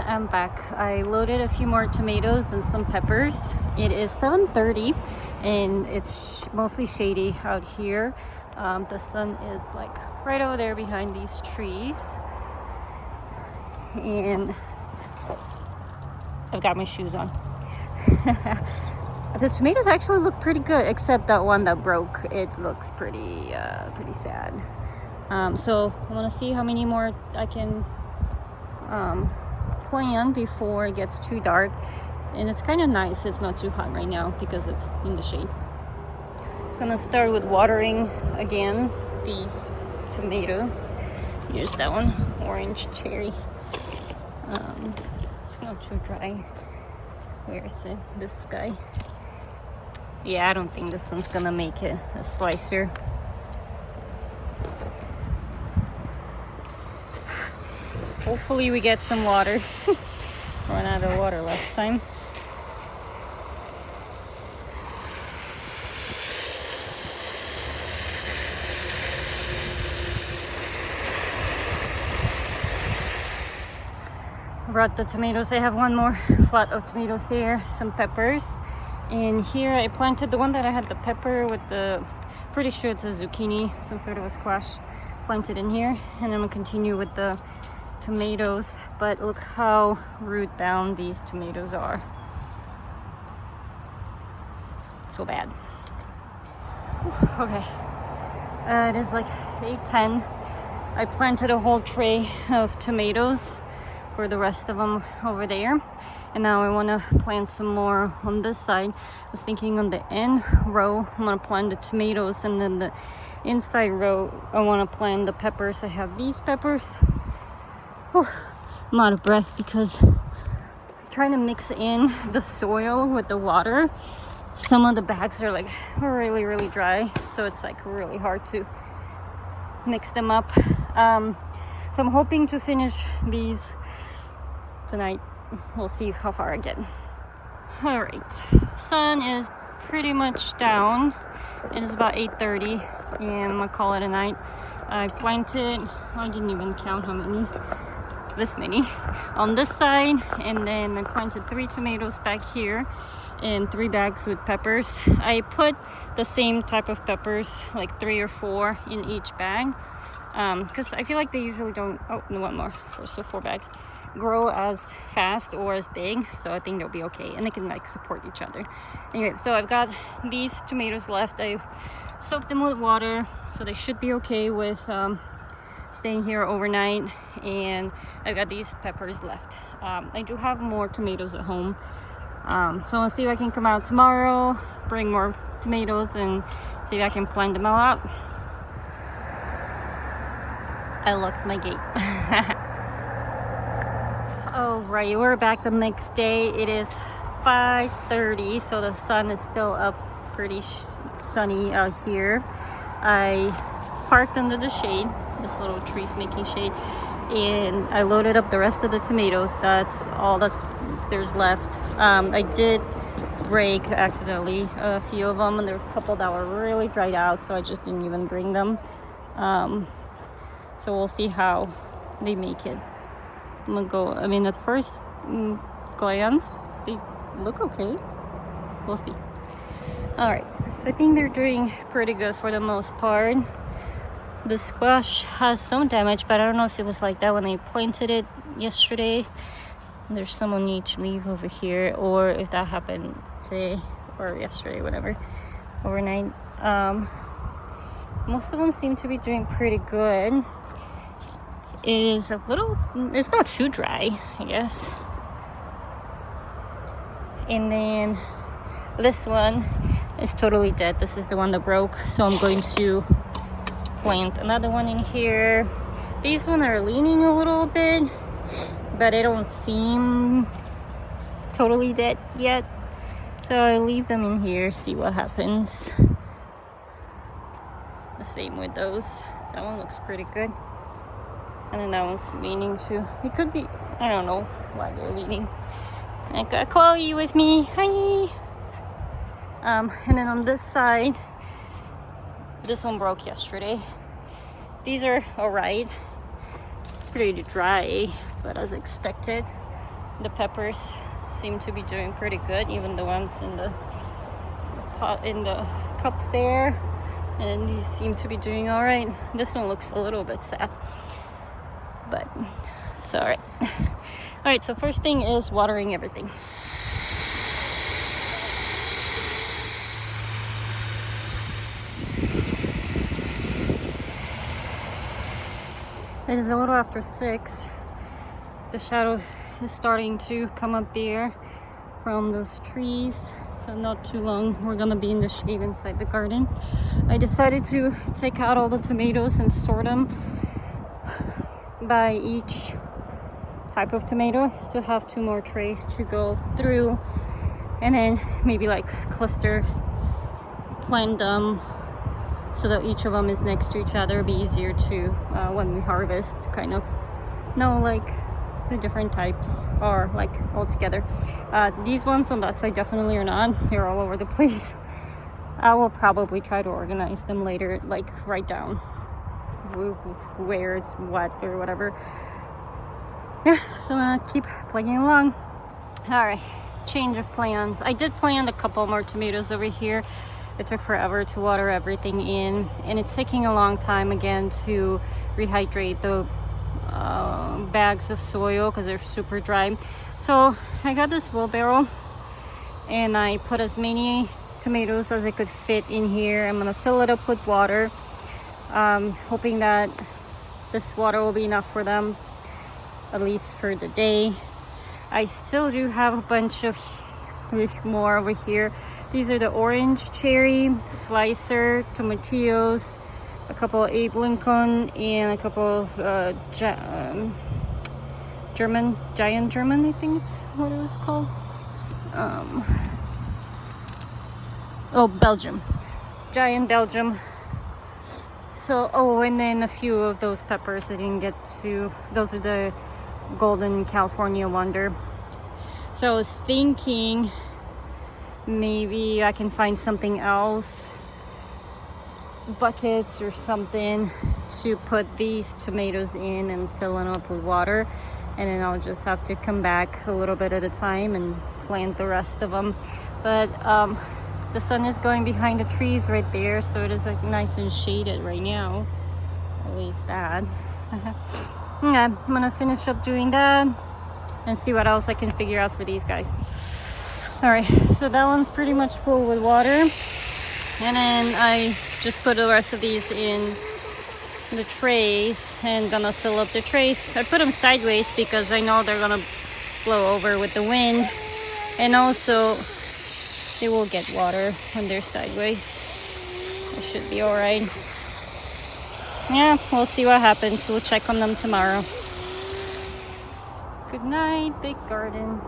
and I'm back. I loaded a few more tomatoes and some peppers. It is 7:30 and it's mostly shady out here. The sun is like right over there behind these trees, and I've got my shoes on. The tomatoes actually look pretty good, except that one that broke. It looks pretty sad. So I want to see how many more I can plant before it gets too dark. And it's kind of nice it's not too hot right now because it's in the shade. Gonna start with watering again these tomatoes. Here's that one, orange cherry. It's not too dry. Where is it? This guy. Yeah, I don't think this one's gonna make it a slicer. Hopefully we get some water. Run out of water last time. I brought the tomatoes. I have one more flat of tomatoes there, some peppers. And here I planted the one that I had the pepper with the, pretty sure it's a zucchini, some sort of a squash, planted in here. And I'm gonna continue with the tomatoes, but look how root bound these tomatoes are. So bad. Okay, it is like 8:10. I planted a whole tray of tomatoes for the rest of them over there, and now I want to plant some more on this side. I was thinking on the end row I'm gonna plant the tomatoes, and then the inside row I want to plant the peppers. I have these peppers. Whew, I'm out of breath because I'm trying to mix in the soil with the water. Some of the bags are like really dry, so it's like really hard to mix them up. So I'm hoping to finish these tonight. We'll see how far I get. All right, sun is pretty much down. It is about 8:30 and I'm gonna call it a night. I planted, I didn't even count how many, this many on this side, and then I planted 3 tomatoes back here and 3 bags with peppers. I put the same type of peppers, like 3 or 4 in each bag, because I feel like they usually don't, oh no, one more, so 4 bags, grow as fast or as big, so I think they'll be okay, and they can like support each other. Anyway, so I've got these tomatoes left. I soaked them with water, so they should be okay with staying here overnight, and I've got these peppers left. I do have more tomatoes at home, so I'll see if I can come out tomorrow, bring more tomatoes, and see if I can plant them all out. I locked my gate. Oh right, we're back the next day. It is 5:30, so the sun is still up, pretty sunny out here. I parked under the shade, this little tree's making shade, and I loaded up the rest of the tomatoes. That's all that there's left. I did break accidentally a few of them, and there was a couple that were really dried out, so I just didn't even bring them. So we'll see how they make it. I'm gonna go, I mean, at first glance they look okay. We'll see. All right, so I think they're doing pretty good for the most part. The squash has some damage, but I don't know if it was like that when I planted it yesterday. There's some on each leaf over here, or if that happened today or yesterday, whatever, overnight. Most of them seem to be doing pretty good. It is a little, it's not too dry, I guess. And then this one is totally dead. This is the one that broke, so I'm going to plant another one in here. These ones are leaning a little bit, but they don't seem totally dead yet, so I'll leave them in here, see what happens. The same with those. That one looks pretty good, and then that one's leaning too. It could be, I don't know why they're leaning. I got Chloe with me. Hi. And then on this side, this one broke yesterday. These are all right, pretty dry, but as expected. The peppers seem to be doing pretty good, even the ones in the pot in the cups there, and these seem to be doing all right. This one looks a little bit sad, but it's all right. All right, so first thing is watering everything. It is a little after 6. The shadow is starting to come up there from those trees, so not too long we're gonna be in the shade inside the garden. I decided to take out all the tomatoes and sort them by each type of tomato to have 2 more trays to go through, and then maybe like cluster plant them so that each of them is next to each other. It'll be easier to when we harvest kind of know like the different types are like all together. These ones on that side definitely are not. They're all over the place. I will probably try to organize them later, like write down where it's what or whatever. Yeah, so I'm gonna keep plugging along. All right, change of plans. I did plant a couple more tomatoes over here. It took forever to water everything in, and it's taking a long time again to rehydrate the bags of soil because they're super dry. So I got this wheelbarrow and I put as many tomatoes as I could fit in here. I'm gonna fill it up with water, hoping that this water will be enough for them, at least for the day. I still do have a bunch of more over here. These are the orange cherry, slicer, tomatillos, a couple of Abe Lincoln, and a couple of giant German, I think it's what it was called. Belgium, giant Belgium. So, and then a few of those peppers I didn't get to. Those are the Golden California Wonder. So I was thinking maybe I can find something else, buckets or something, to put these tomatoes in and fill them up with water, and then I'll just have to come back a little bit at a time and plant the rest of them. But the sun is going behind the trees right there, so it is like nice and shaded right now, at least that. Yeah, I'm gonna finish up doing that and see what else I can figure out for these guys. All right, so that one's pretty much full with water, and then I just put the rest of these in the trays and gonna fill up the trays. I put them sideways because I know they're gonna blow over with the wind, and also they will get water when they're sideways. It should be all right. Yeah, we'll see what happens. We'll check on them tomorrow. Good night, big garden.